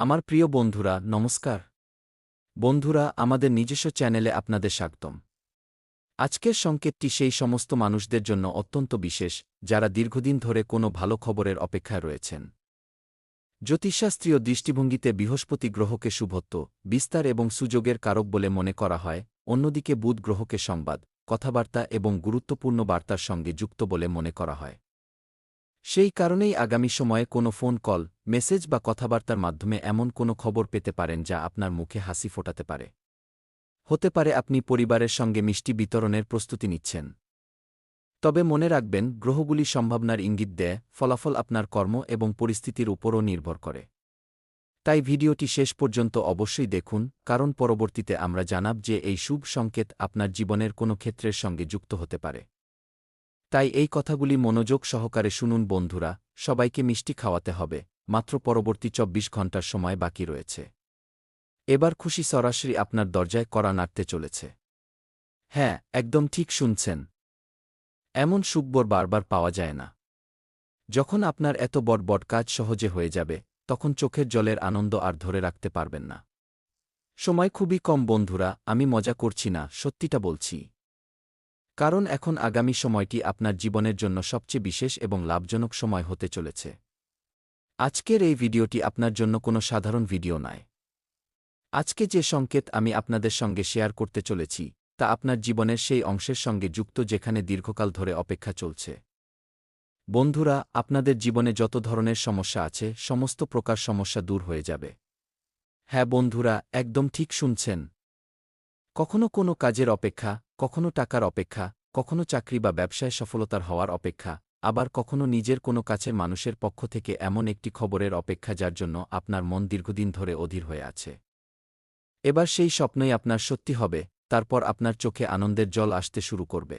আমার প্রিয় বন্ধুরা, নমস্কার। বন্ধুরা, আমাদের নিজস্ব চ্যানেলে আপনাদের স্বাগতম। আজকের সংকেতটি সেই সমস্ত মানুষদের জন্য অত্যন্ত বিশেষ, যারা দীর্ঘদিন ধরে কোনো ভালো খবরের অপেক্ষায় রয়েছেন। জ্যোতিষশাস্ত্রীয় দৃষ্টিভঙ্গিতে বৃহস্পতি গ্রহকে শুভত্ব, বিস্তার এবং সুযোগের কারক বলে মনে করা হয়, অন্যদিকে বুধ গ্রহকে সংবাদ, কথাবার্তা এবং গুরুত্বপূর্ণ বার্তার সঙ্গে যুক্ত বলে মনে করা হয়। সেই কারণেই আগামী সময়ে কোনো ফোন কল, মেসেজ বা কথাবার্তার মাধ্যমে এমন কোনো খবর পেতে পারেন যা আপনার মুখে হাসি ফোটাতে পারে। হতে পারে আপনি পরিবারের সঙ্গে মিষ্টি বিতরণের প্রস্তুতি নিচ্ছেন। তবে মনে রাখবেন, গ্রহগুলি সম্ভাবনার ইঙ্গিত দেয়, ফলাফল আপনার কর্ম এবং পরিস্থিতির উপরও নির্ভর করে। তাই ভিডিওটি শেষ পর্যন্ত অবশ্যই দেখুন, কারণ পরবর্তীতে আমরা জানাব যে এই শুভ সংকেত আপনার জীবনের কোনো ক্ষেত্রের সঙ্গে যুক্ত হতে পারে। তাই এই কথাগুলি মনোযোগ সহকারে শুনুন বন্ধুরা, সবাইকে মিষ্টি খাওয়াতে হবে, মাত্র পরবর্তী ২৪ ঘণ্টার সময় বাকি রয়েছে। এবার খুশি সরাসরি আপনার দরজায় কড়া নাড়তে চলেছে। হ্যাঁ, একদম ঠিক শুনছেন। এমন সুখবর বারবার পাওয়া যায় না। যখন আপনার এত বড় বড় কাজ সহজে হয়ে যাবে, তখন চোখের জলের আনন্দ আর ধরে রাখতে পারবেন না। সময় খুবই কম বন্ধুরা, আমি মজা করছি না, সত্যিটা বলছি। কারণ এখন আগামী সময়টি আপনার জীবনের জন্য সবচেয়ে বিশেষ এবং লাভজনক সময় হতে চলেছে। আজকের এই ভিডিওটি আপনার জন্য কোনো সাধারণ ভিডিও নয়। আজকে যে সংকেত আমি আপনাদের সঙ্গে শেয়ার করতে চলেছি, তা আপনার জীবনের সেই অংশের সঙ্গে যুক্ত যেখানে দীর্ঘকাল ধরে অপেক্ষা চলছে। বন্ধুরা, আপনাদের জীবনে যত ধরনের সমস্যা আছে, সমস্ত প্রকার সমস্যা দূর হয়ে যাবে। হ্যাঁ বন্ধুরা, একদম ঠিক শুনছেন। কখনো কোনো কাজের অপেক্ষা, কখনো টাকার অপেক্ষা, কখনো চাকরি বা ব্যবসায় সফলতার হওয়ার অপেক্ষা, আবার কখনো নিজের কোনো কাছের মানুষের পক্ষ থেকে এমন একটি খবরের অপেক্ষা যার জন্য আপনার মন দীর্ঘদিন ধরে অধীর হয়ে আছে। এবার সেই স্বপ্নই আপনার সত্যি হবে, তারপর আপনার চোখে আনন্দের জল আসতে শুরু করবে।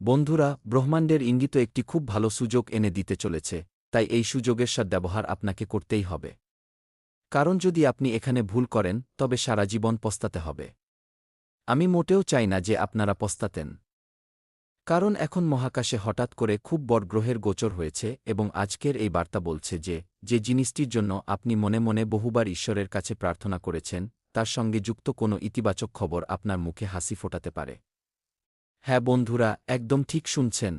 বন্ধুরা, ব্রহ্মাণ্ডের ইঙ্গিত একটি খুব ভালো সুযোগ এনে দিতে চলেছে, তাই এই সুযোগের সদ্ব্যবহার আপনাকে করতেই হবে। কারণ যদি আপনি এখানে ভুল করেন, তবে সারা জীবন পস্তাতে হবে। আমি মোটেও চাই না যে আপনারা পস্তাতেন। কারণ এখন মহাকাশে হঠাৎ করে খুব বড় গ্রহের গোচর হয়েছে এবং আজকের এই বার্তা বলছে যে, যে জিনিসটির জন্য আপনি মনে মনে বহুবার ঈশ্বরের কাছে প্রার্থনা করেছেন, তার সঙ্গে যুক্ত কোনো ইতিবাচক খবর আপনার মুখে হাসি ফোটাতে পারে। হ্যাঁ বন্ধুরা, একদম ঠিক শুনছেন।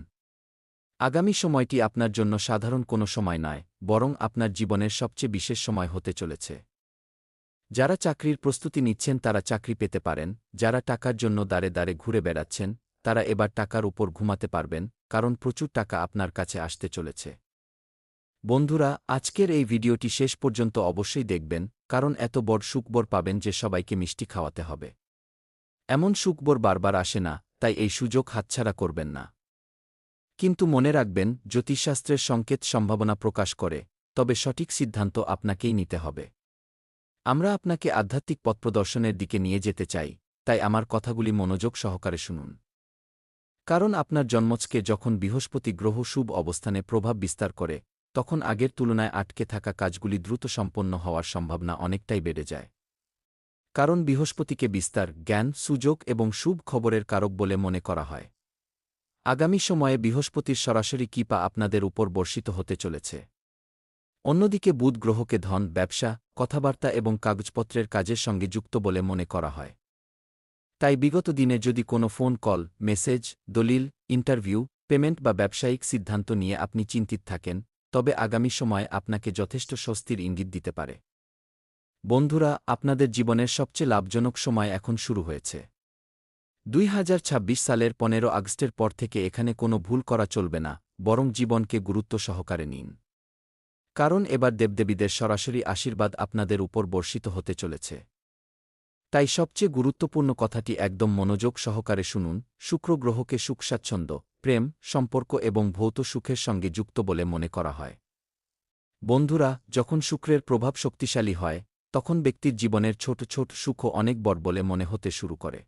আগামী সময়টি আপনার জন্য সাধারণ কোনো সময় নয়, বরং আপনার জীবনের সবচেয়ে বিশেষ সময় হতে চলেছে। যারা চাকরির প্রস্তুতি নিচ্ছেন তারা চাকরি পেতে পারেন, যারা টাকার জন্য দাঁড়ে দাঁড়ে ঘুরে বেড়াচ্ছেন, তারা এবার টাকার উপর ঘুমাতে পারবেন, কারণ প্রচুর টাকা আপনার কাছে আসতে চলেছে। বন্ধুরা, আজকের এই ভিডিওটি শেষ পর্যন্ত অবশ্যই দেখবেন, কারণ এত বড় সুখবর পাবেন যে সবাইকে মিষ্টি খাওয়াতে হবে। এমন সুখবর বারবার আসে না, তাই এই সুযোগ হাতছাড়া করবেন না। কিন্তু মনে রাখবেন, জ্যোতিষশাস্ত্রের সংকেত সম্ভাবনা প্রকাশ করে, তবে সঠিক সিদ্ধান্ত আপনাকেই নিতে হবে। আমরা আপনাকে আধ্যাত্মিক পথপ্রদর্শনের দিকে নিয়ে যেতে চাই, তাই আমার কথাগুলি মনোযোগ সহকারে শুনুন। কারণ আপনার জন্মছকে যখন বৃহস্পতি গ্রহ শুভ অবস্থানে প্রভাব বিস্তার করে, তখন আগের তুলনায় আটকে থাকা কাজগুলি দ্রুত সম্পন্ন হওয়ার সম্ভাবনা অনেকটাই বেড়ে যায়। কারণ বৃহস্পতিকে বিস্তার, জ্ঞান, সুযোগ এবং শুভ খবরের কারক বলে মনে করা হয়। আগামী সময়ে বৃহস্পতির সরাসরি কৃপা আপনাদের উপর বর্ষিত হতে চলেছে। অন্যদিকে বুধ গ্রহকে ধন, ব্যবসা, কথাবার্তা এবং কাগজপত্রের কাজের সঙ্গে যুক্ত বলে মনে করা হয়। তাই বিগত দিনে যদি কোনো ফোন কল, মেসেজ, দলিল, ইন্টারভিউ, পেমেন্ট বা ব্যবসায়িক সিদ্ধান্ত নিয়ে আপনি চিন্তিত থাকেন, তবে আগামী সময় আপনাকে যথেষ্ট স্বস্তির ইঙ্গিত দিতে পারে। বন্ধুরা, আপনাদের জীবনের সবচেয়ে লাভজনক সময় এখন শুরু হয়েছে। ২০২৬ সালের ১৫ আগস্টের পর থেকে এখানে কোনো ভুল করা চলবে না, বরং জীবনকে গুরুত্ব সহকারে নিন। কারণ এবার দেবদেবীদের সরাসরি আশীর্বাদ আপনাদের উপর বর্ষিত হতে চলেছে। তাই সবচেয়ে গুরুত্বপূর্ণ কথাটি একদম মনোযোগ সহকারে শুনুন। শুক্র গ্রহকে সুখ, স্বাচ্ছন্দ্য, প্রেম, সম্পর্ক এবং ভৌত সুখের সঙ্গে যুক্ত বলে মনে করা হয়। বন্ধুরা, যখন শুক্রের প্রভাব শক্তিশালী হয়, তখন ব্যক্তির জীবনের ছোট ছোট সুখও অনেক বড় বলে মনে হতে শুরু করে।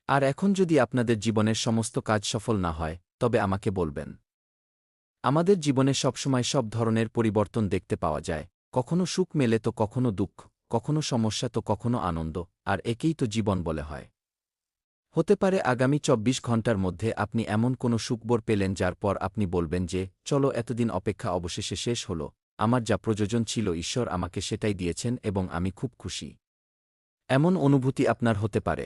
আর এখন যদি আপনাদের জীবনের সমস্ত কাজ সফল না হয়, তবে আমাকে বলবেন। আমাদের জীবনে সবসময় সব ধরনের পরিবর্তন দেখতে পাওয়া যায়, কখনো সুখ মেলে তো কখনো দুঃখ, কখনো সমস্যা তো কখনো আনন্দ, আর একেই তো জীবন বলে হয়। হতে পারে আগামী ২৪ ঘণ্টার মধ্যে আপনি এমন কোনো সুখবর পেলেন যার পর আপনি বলবেন যে, চলো, এতদিন অপেক্ষা অবশেষে শেষ হল, আমার যা প্রয়োজন ছিল ঈশ্বর আমাকে সেটাই দিয়েছেন এবং আমি খুব খুশি। এমন অনুভূতি আপনার হতে পারে।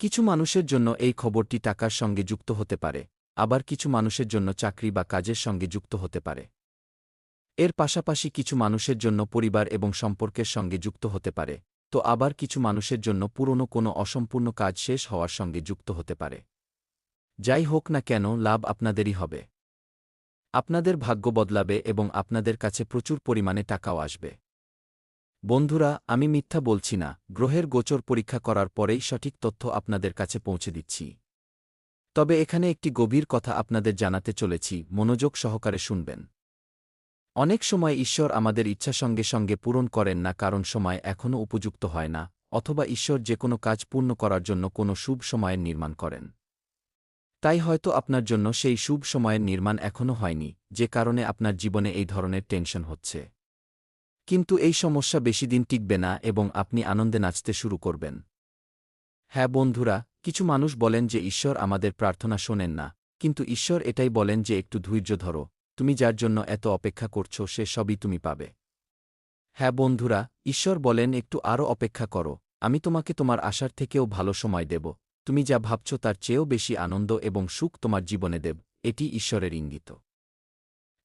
কিছু মানুষের জন্য এই খবরটি টাকার সঙ্গে যুক্ত হতে পারে, আবার কিছু মানুষের জন্য চাকরি বা কাজের সঙ্গে যুক্ত হতে পারে। এর পাশাপাশি কিছু মানুষের জন্য পরিবার এবং সম্পর্কের সঙ্গে যুক্ত হতে পারে, তো আবার কিছু মানুষের জন্য পুরনো কোনো অসম্পূর্ণ কাজ শেষ হওয়ার সঙ্গে যুক্ত হতে পারে। যাই হোক না কেন, লাভ আপনাদেরই হবে। আপনাদের ভাগ্য বদলাবে এবং আপনাদের কাছে প্রচুর পরিমাণে টাকাও আসবে। বন্ধুরা, আমি মিথ্যা বলছি না, গ্রহের গোচর পরীক্ষা করার পরেই সঠিক তথ্য আপনাদের কাছে পৌঁছে দিচ্ছি। তবে এখানে একটি গভীর কথা আপনাদের জানাতে চলেছি, মনোযোগ সহকারে শুনবেন। অনেক সময় ঈশ্বর আমাদের ইচ্ছা সঙ্গে সঙ্গে পূরণ করেন না, কারণ সময় এখনও উপযুক্ত হয় না, অথবা ঈশ্বর যে কোনো কাজ পূর্ণ করার জন্য কোনো শুভ সময়ের নির্মাণ করেন। তাই হয়তো আপনার জন্য সেই শুভ সময়ের নির্মাণ এখনও হয়নি, যে কারণে আপনার জীবনে এই ধরনের টেনশন হচ্ছে। কিন্তু এই সমস্যা বেশিদিন টিকবে না এবং আপনি আনন্দে নাচতে শুরু করবেন। হ্যাঁ বন্ধুরা, কিছু মানুষ বলেন যে ঈশ্বর আমাদের প্রার্থনা শোনেন না, কিন্তু ঈশ্বর এটাই বলেন যে একটু ধৈর্য ধরো, তুমি যার জন্য এত অপেক্ষা করছো সে সবই তুমি পাবে। হ্যাঁ বন্ধুরা, ঈশ্বর বলেন একটু আরও অপেক্ষা করো, আমি তোমাকে তোমার আশার থেকেও ভালো সময় দেব, তুমি যা ভাবছ তার চেয়েও বেশি আনন্দ এবং সুখ তোমার জীবনে দেব, এটি ঈশ্বরের ইঙ্গিত।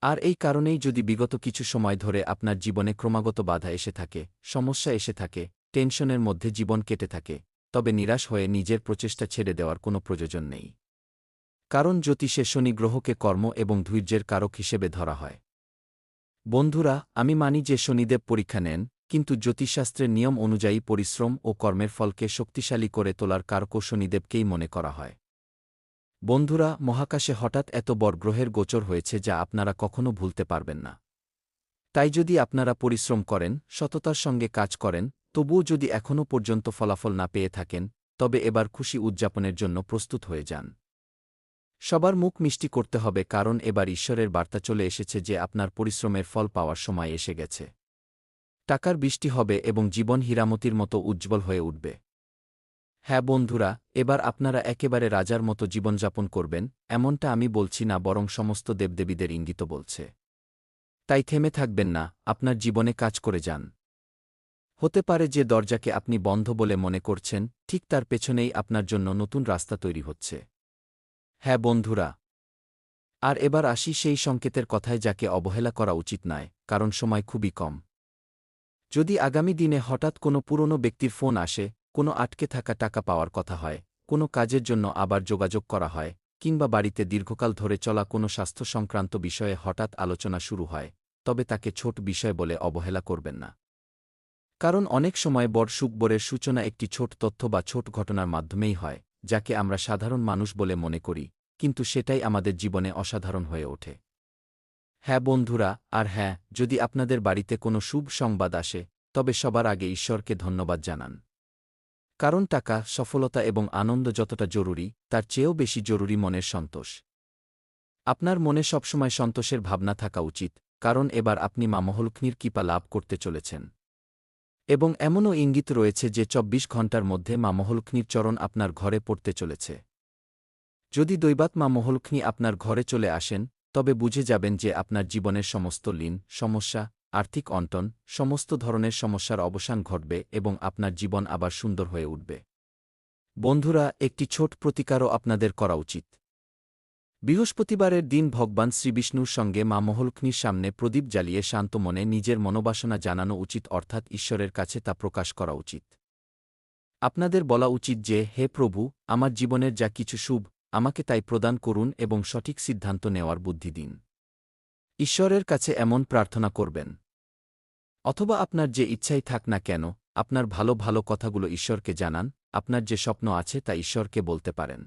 আর এই কারণেই যদি বিগত কিছু সময় ধরে আপনার জীবনে ক্রমাগত বাধা এসে থাকে, সমস্যা এসে থাকে, টেনশনের মধ্যে জীবন কেটে থাকে, তবে নিরাশ হয়ে নিজের প্রচেষ্টা ছেড়ে দেওয়ার কোনো প্রয়োজন নেই। কারণ জ্যোতিষে শনি গ্রহকে কর্ম এবং ধৈর্যের কারক হিসেবে ধরা হয়। বন্ধুরা, আমি মানি যে শনিদেব পরীক্ষা নেন, কিন্তু জ্যোতিষশাস্ত্রের নিয়ম অনুযায়ী পরিশ্রম ও কর্মের ফলকে শক্তিশালী করে তোলার কারকও শনিদেবকেই মনে করা হয়। বন্ধুরা, মহাকাশে হঠাৎ এত বড় গ্রহের গোচর হয়েছে যা আপনারা কখনো ভুলতে পারবেন না। তাই যদি আপনারা পরিশ্রম করেন, সততার সঙ্গে কাজ করেন, তবুও যদি এখনও পর্যন্ত ফলাফল না পেয়ে থাকেন, তবে এবার খুশি উদযাপনের জন্য প্রস্তুত হয়ে যান। সবার মুখ মিষ্টি করতে হবে, কারণ এবার ঈশ্বরের বার্তা চলে এসেছে যে আপনার পরিশ্রমের ফল পাওয়ার সময় এসে গেছে। টাকার বৃষ্টি হবে এবং জীবন হীরামতির মতো উজ্জ্বল হয়ে উঠবে। হ্যাঁ বন্ধুরা, এবার আপনারা একেবারে রাজার মতো জীবনযাপন করবেন, এমনটা আমি বলছি না, বরং সমস্ত দেবদেবীদের ইঙ্গিত বলছে। তাই থেমে থাকবেন না, আপনার জীবনে কাজ করে যান। হতে পারে যে দরজাকে আপনি বন্ধ বলে মনে করছেন, ঠিক তার পেছনেই আপনার জন্য নতুন রাস্তা তৈরি হচ্ছে। হ্যাঁ বন্ধুরা, আর এবার আসি সেই সংকেতের কথায় যাকে অবহেলা করা উচিত নয়, কারণ সময় খুবই কম। যদি আগামী দিনে হঠাৎ কোনো পুরনো ব্যক্তির ফোন আসে, কোনো আটকে থাকা টাকা পাওয়ার কথা হয়, কোনো কাজের জন্য আবার যোগাযোগ করা হয়, কিংবা বাড়িতে দীর্ঘকাল ধরে চলা কোনো স্বাস্থ্য সংক্রান্ত বিষয়ে হঠাৎ আলোচনা শুরু হয়, তবে তাকে ছোট বিষয় বলে অবহেলা করবেন না। কারণ অনেক সময় বড় সুখবরের সূচনা একটি ছোট তথ্য বা ছোট ঘটনার মাধ্যমেই হয়, যাকে আমরা সাধারণ মানুষ বলে মনে করি, কিন্তু সেটাই আমাদের জীবনে অসাধারণ হয়ে ওঠে। হ্যাঁ বন্ধুরা, আর হ্যাঁ, যদি আপনাদের বাড়িতে কোনো শুভ সংবাদ আসে, তবে সবার আগে ঈশ্বরকে ধন্যবাদ জানান। কারণ টাকা, সফলতা এবং আনন্দ যতটা জরুরি, তার চেয়েও বেশি জরুরি মনের সন্তোষ। আপনার মনে সবসময় সন্তোষের ভাবনা থাকা উচিত, কারণ এবার আপনি মা মহালক্ষ্মীর কৃপা লাভ করতে চলেছেন। এবং এমনও ইঙ্গিত রয়েছে যে ২৪ ঘণ্টার মধ্যে মা মহালক্ষ্মীর চরণ আপনার ঘরে পড়তে চলেছে। যদি দৈবাৎ মা মহালক্ষ্মী আপনার ঘরে চলে আসেন, তবে বুঝে যাবেন যে আপনার জীবনের সমস্ত লীন, সমস্যা, আর্থিক অনটন, সমস্ত ধরনের সমস্যার অবসান ঘটবে এবং আপনার জীবন আবার সুন্দর হয়ে উঠবে। বন্ধুরা, একটি ছোট প্রতিকারও আপনাদের করা উচিত। বৃহস্পতিবারের দিন ভগবান শ্রীবিষ্ণুর সঙ্গে মা মহালক্ষ্মীর সামনে প্রদীপ জ্বালিয়ে শান্ত মনে নিজের মনোবাসনা জানানো উচিত, অর্থাৎ ঈশ্বরের কাছে তা প্রকাশ করা উচিত। আপনাদের বলা উচিত যে, হে প্রভু, আমার জীবনের যা কিছু শুভ, আমাকে তাই প্রদান করুন এবং সঠিক সিদ্ধান্ত নেওয়ার বুদ্ধি দিন। ঈশ্বরের কাছে এমন প্রার্থনা করবেন। অথবা আপনার যে ইচ্ছাই থাক না কেন, আপনার ভালো ভালো কথাগুলো ঈশ্বরকে জানান, আপনার যে স্বপ্ন আছে তা ঈশ্বরকে বলতে পারেন।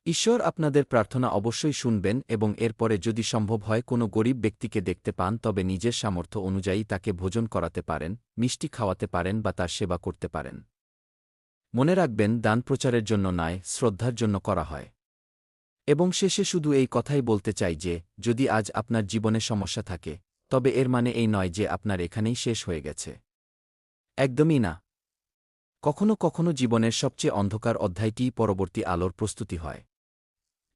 ঈশ্বর আপনাদের প্রার্থনা অবশ্যই শুনবেন এবং এরপরে যদি সম্ভব হয় কোনো গরিব ব্যক্তিকে দেখতে পান, তবে নিজের সামর্থ্য অনুযায়ী তাকে ভোজন করাতে পারেন, মিষ্টি খাওয়াতে পারেন বা তার সেবা করতে পারেন। মনে রাখবেন, দান প্রচারের জন্য নয়, শ্রদ্ধার জন্য করা হয়। এবং শেষে শুধু এই কথাই বলতে চাই যে, যদি আজ আপনার জীবনে সমস্যা থাকে, তবে এর মানে এই নয় যে আপনার এখানেই শেষ হয়ে গেছে। একদমই না। কখনো কখনো জীবনের সবচেয়ে অন্ধকার অধ্যায়টিই পরবর্তী আলোর প্রস্তুতি হয়।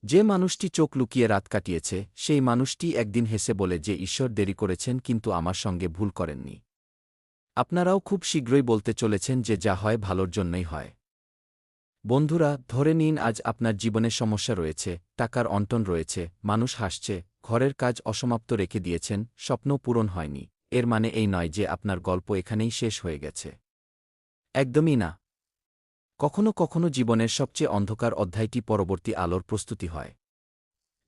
যে মানুষটি চোখ লুকিয়ে রাত কাটিয়েছে সেই মানুষটি একদিন হেসে বলে যে ঈশ্বর দেরি করেছেন কিন্তু আমার সঙ্গে ভুল করেননি। আপনারাও খুব শীঘ্রই বলতে চলেছেন যে যা হয় ভালোর জন্যই হয়। বন্ধুরা, ধরে নিন আজ আপনার জীবনে সমস্যা রয়েছে, টাকার অন্টন রয়েছে, মানুষ হাসছে, ঘরের কাজ অসমাপ্ত রেখে দিয়েছেন, স্বপ্ন পূরণ হয়নি। এর মানে এই নয় যে আপনার গল্প এখানেই শেষ হয়ে গেছে। একদমই না। কখনো কখনো জীবনের সবচেয়ে অন্ধকার অধ্যায়টি পরবর্তী আলোর প্রস্তুতি হয়।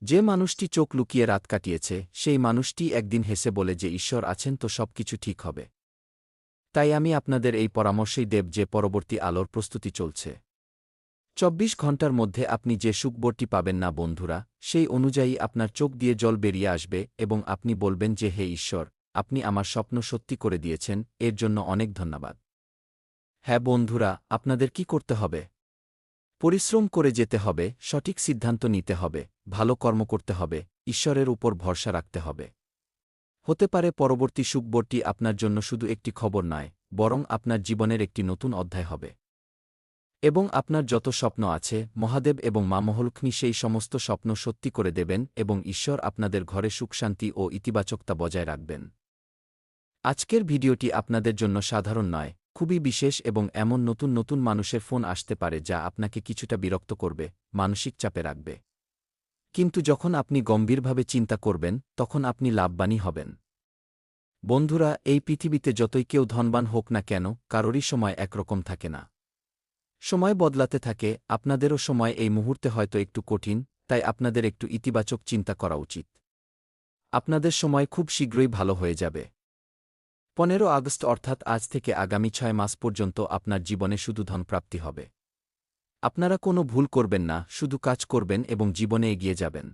যে মানুষটি চোখ লুকিয়ে রাত কাটিয়েছে সেই মানুষটি একদিন হেসে বলে যে ঈশ্বর আছেন তো সবকিছু ঠিক হবে। তাই আমি আপনাদের এই পরামর্শই দেব যে পরবর্তী আলোর প্রস্তুতি চলছে। ২৪ ঘণ্টার মধ্যে আপনি যে সুখবরটি পাবেন না বন্ধুরা, সেই অনুযায়ী আপনার চোখ দিয়ে জল বেরিয়ে আসবে এবং আপনি বলবেন যে হে ঈশ্বর, আপনি আমার স্বপ্ন সত্যি করে দিয়েছেন, এর জন্য অনেক ধন্যবাদ। হ্যাঁ বন্ধুরা, আপনাদের কি করতে হবে? পরিশ্রম করে যেতে হবে, সঠিক সিদ্ধান্ত নিতে হবে, ভালো কর্ম করতে হবে, ঈশ্বরের উপর ভরসা রাখতে হবে। হতে পারে পরবর্তী সুখবরটি আপনার জন্য শুধু একটি খবর নয়, বরং আপনার জীবনের একটি নতুন অধ্যায় হবে। এবং আপনার যত স্বপ্ন আছে, মহাদেব এবং মা মহালক্ষ্মী সেই সমস্ত স্বপ্ন সত্যি করে দেবেন এবং ঈশ্বর আপনাদের ঘরে সুখশান্তি ও ইতিবাচকতা বজায় রাখবেন। আজকের ভিডিওটি আপনাদের জন্য সাধারণ নয়, খুবই বিশেষ এবং এমন নতুন নতুন মানুষের ফোন আসতে পারে যা আপনাকে কিছুটা বিরক্ত করবে, মানসিক চাপে রাখবে। কিন্তু যখন আপনি গম্ভীরভাবে চিন্তা করবেন, তখন আপনি লাভবানই হবেন। বন্ধুরা, এই পৃথিবীতে যতই কেউ ধনবান হোক না কেন, কারোরই সময় একরকম থাকে না। সময় বদলাতে থাকে, আপনাদেরও সময় এই মুহূর্তে হয়তো একটু কঠিন, তাই আপনাদের একটু ইতিবাচক চিন্তা করা উচিত। আপনাদের সময় খুব শীঘ্রই ভালো হয়ে যাবে। ১৫ আগস্ট অর্থাৎ আজ থেকে আগামী ৬ মাস পর্যন্ত আপনার জীবনে শুধু ধনপ্রাপ্তি হবে। আপনারা কোনো ভুল করবেন না, শুধু কাজ করবেন এবং জীবনে এগিয়ে যাবেন।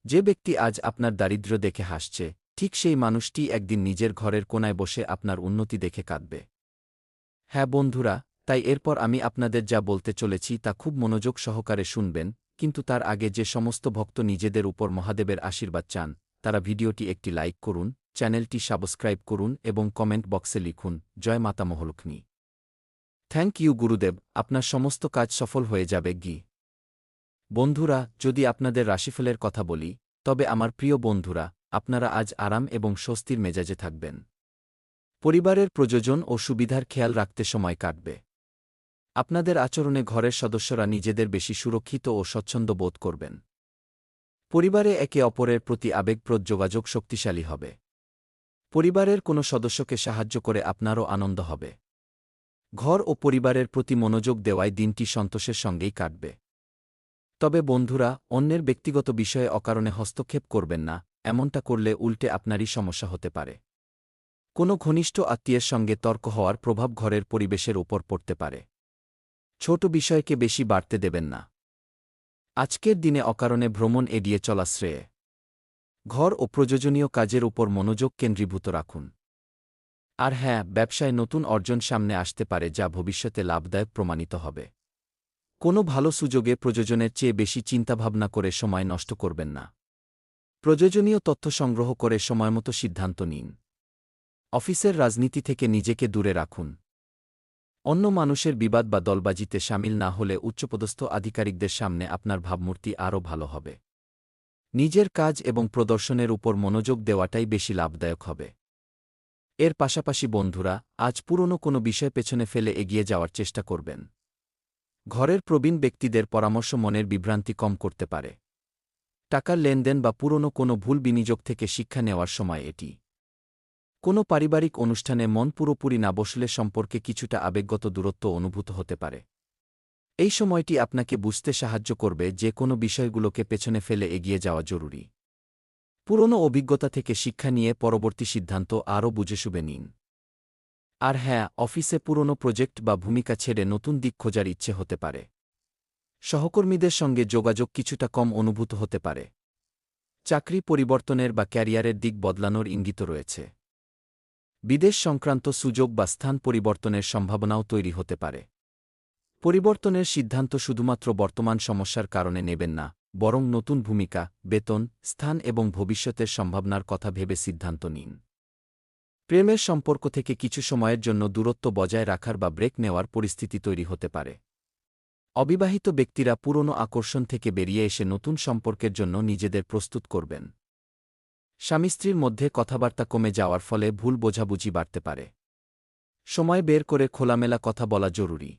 যে ব্যক্তি আজ আপনার দারিদ্র্য দেখে হাসছে, ঠিক সেই মানুষটি একদিন নিজের ঘরের কোনায় বসে আপনার উন্নতি দেখে কাঁদবে। হ্যাঁ বন্ধুরা, তাই এরপর আমি আপনাদের যা বলতে চলেছি তা খুব মনোযোগ সহকারে শুনবেন, কিন্তু তার আগে যে সমস্ত ভক্ত নিজেদের উপর মহাদেবের আশীর্বাদ চান, তারা ভিডিওটি একটি লাইক করুন, চ্যানেলটি সাবস্ক্রাইব করুন এবং কমেন্ট বক্সে লিখুন, জয় মাতা মহালক্ষ্মী। থ্যাংক ইউ গুরুদেব, আপনার সমস্ত কাজ সফল হয়ে যাবে গি। বন্ধুরা, যদি আপনাদের রাশিফলের কথা বলি, তবে আমার প্রিয় বন্ধুরা, আপনারা আজ আরাম এবং স্বস্তির মেজাজে থাকবেন। পরিবারের প্রয়োজন ও সুবিধার খেয়াল রাখতে সময় কাটবে। আপনাদের আচরণে ঘরের সদস্যরা নিজেদের বেশি সুরক্ষিত ও স্বচ্ছন্দ বোধ করবেন। পরিবারে একে অপরের প্রতি আবেগপ্রদ যোগাযোগ শক্তিশালী হবে। পরিবারের কোনো সদস্যকে সাহায্য করে আপনারও আনন্দ হবে। ঘর ও পরিবারের প্রতি মনোযোগ দেওয়ায় দিনটি সন্তোষের সঙ্গেই কাটবে। তবে বন্ধুরা, অন্যের ব্যক্তিগত বিষয়ে অকারণে হস্তক্ষেপ করবেন না, এমনটা করলে উল্টে আপনারই সমস্যা হতে পারে। কোনো ঘনিষ্ঠ আত্মীয়ের সঙ্গে তর্ক হওয়ার প্রভাব ঘরের পরিবেশের ওপর পড়তে পারে। ছোট বিষয়কে বেশি বাড়তে দেবেন না। আজকের দিনে অকারণে ভ্রমণ এড়িয়ে চলা শ্রেয়। ঘর ও প্রয়োজনীয় কাজের উপর মনোযোগ কেন্দ্রীভূত রাখুন। আর হ্যাঁ, ব্যবসায় নতুন অর্জন সামনে আসতে পারে যা ভবিষ্যতে লাভদায়ক প্রমাণিত হবে। কোনো ভালো সুযোগে প্রয়োজনের চেয়ে বেশি চিন্তাভাবনা করে সময় নষ্ট করবেন না। প্রয়োজনীয় তথ্য সংগ্রহ করে সময়মতো সিদ্ধান্ত নিন। অফিসের রাজনীতি থেকে নিজেকে দূরে রাখুন। অন্য মানুষের বিবাদ বা দলবাজিতে সামিল না হলে উচ্চপদস্থ আধিকারিকদের সামনে আপনার ভাবমূর্তি আরও ভালো হবে। নিজের কাজ এবং প্রদর্শনের উপর মনোযোগ দেওয়াটাই বেশি লাভদায়ক হবে। এর পাশাপাশি বন্ধুরা, আজ পুরনো কোনো বিষয় পেছনে ফেলে এগিয়ে যাওয়ার চেষ্টা করবেন। ঘরের প্রবীণ ব্যক্তিদের পরামর্শ মনের বিভ্রান্তি কম করতে পারে। টাকার লেনদেন বা পুরনো কোনো ভুল বিনিয়োগ থেকে শিক্ষা নেওয়ার সময় এটি। কোনো পারিবারিক অনুষ্ঠানে মন পুরোপুরি না বসলে সম্পর্কে কিছুটা আবেগগত দূরত্ব অনুভূত হতে পারে। এই সময়টি আপনাকে বুঝতে সাহায্য করবে যে কোনো বিষয়গুলোকে পেছনে ফেলে এগিয়ে যাওয়া জরুরি। পুরনো অভিজ্ঞতা থেকে শিক্ষা নিয়ে পরবর্তী সিদ্ধান্ত আরও বুঝেশুঝে নিন। আর হ্যাঁ, অফিসে পুরনো প্রজেক্ট বা ভূমিকা ছেড়ে নতুন দিক খোঁজার ইচ্ছে হতে পারে। সহকর্মীদের সঙ্গে যোগাযোগ কিছুটা কম অনুভূত হতে পারে। চাকরি পরিবর্তনের বা ক্যারিয়ারের দিক বদলানোর ইঙ্গিত রয়েছে। বিদেশ সংক্রান্ত সুযোগ বা স্থান পরিবর্তনের সম্ভাবনাও তৈরি হতে পারে। পরিবর্তনের সিদ্ধান্ত শুধুমাত্র বর্তমান সমস্যার কারণে নেবেন না, বরং নতুন ভূমিকা, বেতন, স্থান এবং ভবিষ্যতের সম্ভাবনার কথা ভেবে সিদ্ধান্ত নিন। প্রেমের সম্পর্ক থেকে কিছু সময়ের জন্য দূরত্ব বজায় রাখার বা ব্রেক নেওয়ার পরিস্থিতি তৈরি হতে পারে। অবিবাহিত ব্যক্তিরা পুরনো আকর্ষণ থেকে বেরিয়ে এসে নতুন সম্পর্কের জন্য নিজেদের প্রস্তুত করবেন। স্বামী স্ত্রীর মধ্যে কথাবার্তা কমে যাওয়ার ফলে ভুল বোঝাবুঝি বাড়তে পারে। সময় বের করে খোলামেলা কথা বলা জরুরি।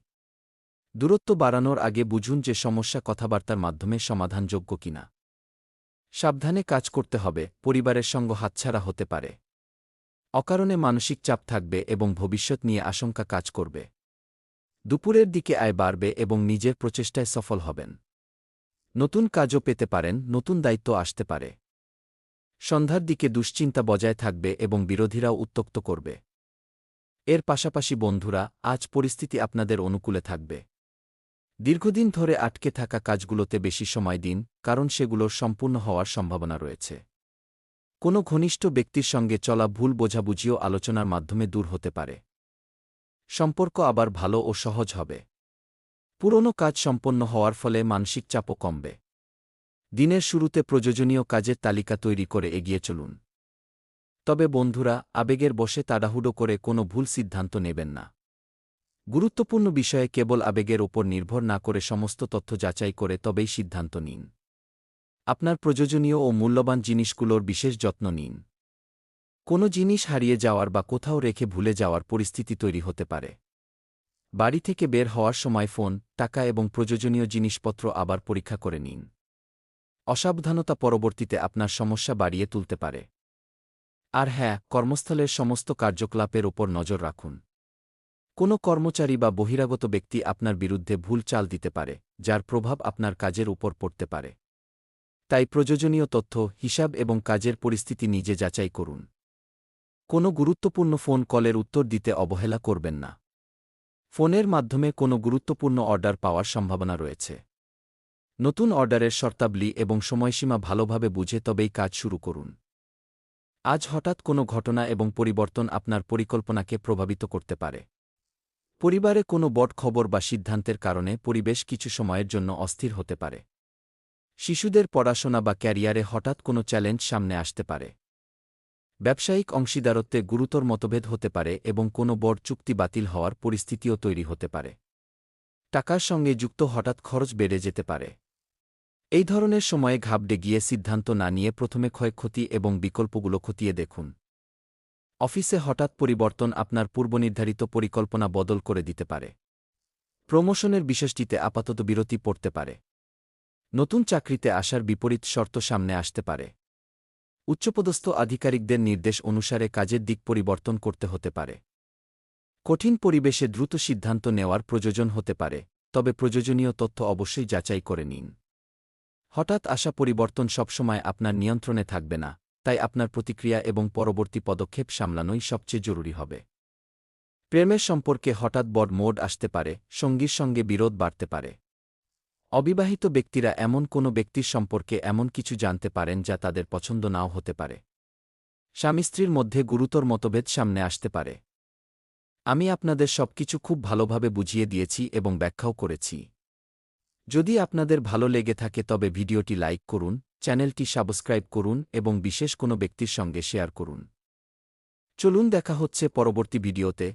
দূরত্ব বাড়ানোর আগে বুঝুন যে সমস্যা কথাবার্তার মাধ্যমে সমাধানযোগ্য কিনা। সাবধানে কাজ করতে হবে, পরিবারের সঙ্গ হাতছাড়া হতে পারে। অকারণে মানসিক চাপ থাকবে এবং ভবিষ্যৎ নিয়ে আশঙ্কা কাজ করবে। দুপুরের দিকে আয় বাড়বে এবং নিজের প্রচেষ্টায় সফল হবেন। নতুন কাজও পেতে পারেন, নতুন দায়িত্ব আসতে পারে। সন্ধ্যার দিকে দুশ্চিন্তা বজায় থাকবে এবং বিরোধীরাও উত্ত্যক্ত করবে। এর পাশাপাশি বন্ধুরা, আজ পরিস্থিতি আপনাদের অনুকূলে থাকবে। দীর্ঘদিন ধরে আটকে থাকা কাজগুলোতে বেশি সময় দিন, কারণ সেগুলোর সম্পূর্ণ হওয়ার সম্ভাবনা রয়েছে। কোনো ঘনিষ্ঠ ব্যক্তির সঙ্গে চলা ভুল বোঝাবুঝিও আলোচনার মাধ্যমে দূর হতে পারে। সম্পর্ক আবার ভালো ও সহজ হবে। পুরনো কাজ সম্পন্ন হওয়ার ফলে মানসিক চাপও কমবে। দিনের শুরুতে প্রয়োজনীয় কাজের তালিকা তৈরি করে এগিয়ে চলুন। তবে বন্ধুরা, আবেগের বশে তাড়াহুড়ো করে কোনো ভুল সিদ্ধান্ত নেবেন না। গুরুত্বপূর্ণ বিষয়ে কেবল আবেগের ওপর নির্ভর না করে সমস্ত তথ্য যাচাই করে তবেই সিদ্ধান্ত নিন। আপনার প্রয়োজনীয় ও মূল্যবান জিনিসগুলোর বিশেষ যত্ন নিন। কোনো জিনিস হারিয়ে যাওয়ার বা কোথাও রেখে ভুলে যাওয়ার পরিস্থিতি তৈরি হতে পারে। বাড়ি থেকে বের হওয়ার সময় ফোন, টাকা এবং প্রয়োজনীয় জিনিসপত্র আবার পরীক্ষা করে নিন। অসাবধানতা পরবর্তীতে আপনার সমস্যা বাড়িয়ে তুলতে পারে। আর হ্যাঁ, কর্মস্থলের সমস্ত কার্যকলাপের ওপর নজর রাখুন। কোনো কর্মচারী বা বহিরাগত ব্যক্তি আপনার বিরুদ্ধে ভুল চাল দিতে পারে, যার প্রভাব আপনার কাজের উপর পড়তে পারে। তাই প্রয়োজনীয় তথ্য, হিসাব এবং কাজের পরিস্থিতি নিজে যাচাই করুন। কোনো গুরুত্বপূর্ণ ফোন কলের উত্তর দিতে অবহেলা করবেন না। ফোনের মাধ্যমে কোনো গুরুত্বপূর্ণ অর্ডার পাওয়ার সম্ভাবনা রয়েছে। নতুন অর্ডারের শর্তাবলী এবং সময়সীমা ভালোভাবে বুঝে তবেই কাজ শুরু করুন। আজ হঠাৎ কোনো ঘটনা এবং পরিবর্তন আপনার পরিকল্পনাকে প্রভাবিত করতে পারে। পরিবারে কোনো বড় খবর বা সিদ্ধান্তের কারণে পরিবেশ কিছু সময়ের জন্য অস্থির হতে পারে। শিশুদের পড়াশোনা বা ক্যারিয়ারে হঠাৎ কোনো চ্যালেঞ্জ সামনে আসতে পারে। ব্যবসায়িক অংশীদারত্বে গুরুতর মতভেদ হতে পারে এবং কোনো বড় চুক্তি বাতিল হওয়ার পরিস্থিতিও তৈরি হতে পারে। টাকার সঙ্গে যুক্ত হঠাৎ খরচ বেড়ে যেতে পারে। এই ধরনের সময়ে ঘাবড়ে গিয়ে সিদ্ধান্ত না নিয়ে প্রথমে ক্ষয়ক্ষতি এবং বিকল্পগুলো খতিয়ে দেখুন। অফিসে হঠাৎ পরিবর্তন আপনার পূর্বনির্ধারিত পরিকল্পনা বদল করে দিতে পারে। প্রমোশনের বিষয়টিতে আপাতত বিরতি পড়তে পারে। নতুন চাকরিতে আসার বিপরীত শর্ত সামনে আসতে পারে। উচ্চপদস্থ আধিকারিকদের নির্দেশ অনুসারে কাজের দিক পরিবর্তন করতে হতে পারে। কঠিন পরিবেশে দ্রুত সিদ্ধান্ত নেওয়ার প্রয়োজন হতে পারে, তবে প্রয়োজনীয় তথ্য অবশ্যই যাচাই করে নিন। হঠাৎ আসা পরিবর্তন সবসময় আপনার নিয়ন্ত্রণে থাকবে না, তাই আপনার প্রতিক্রিয়া এবং পরবর্তী পদক্ষেপ সামলানোই সবচেয়ে জরুরি হবে। প্রেমের সম্পর্কে হঠাৎ বড় মোড আসতে পারে, সঙ্গীর সঙ্গে বিরোধ বাড়তে পারে। অবিবাহিত ব্যক্তিরা এমন কোনো ব্যক্তির সম্পর্কে এমন কিছু জানতে পারেন যা তাদের পছন্দ নাও হতে পারে। স্বামী স্ত্রীর মধ্যে গুরুতর মতভেদ সামনে আসতে পারে। আমি আপনাদের সবকিছু খুব ভালোভাবে বুঝিয়ে দিয়েছি এবং ব্যাখ্যাও করেছি। যদি আপনাদের ভালো লেগে থাকে তবে ভিডিওটি লাইক করুন, চ্যানেলটি সাবস্ক্রাইব করুন এবং বিশেষ কোনো ব্যক্তির সঙ্গে শেয়ার করুন। চলুন দেখা হচ্ছে পরবর্তী ভিডিওতে।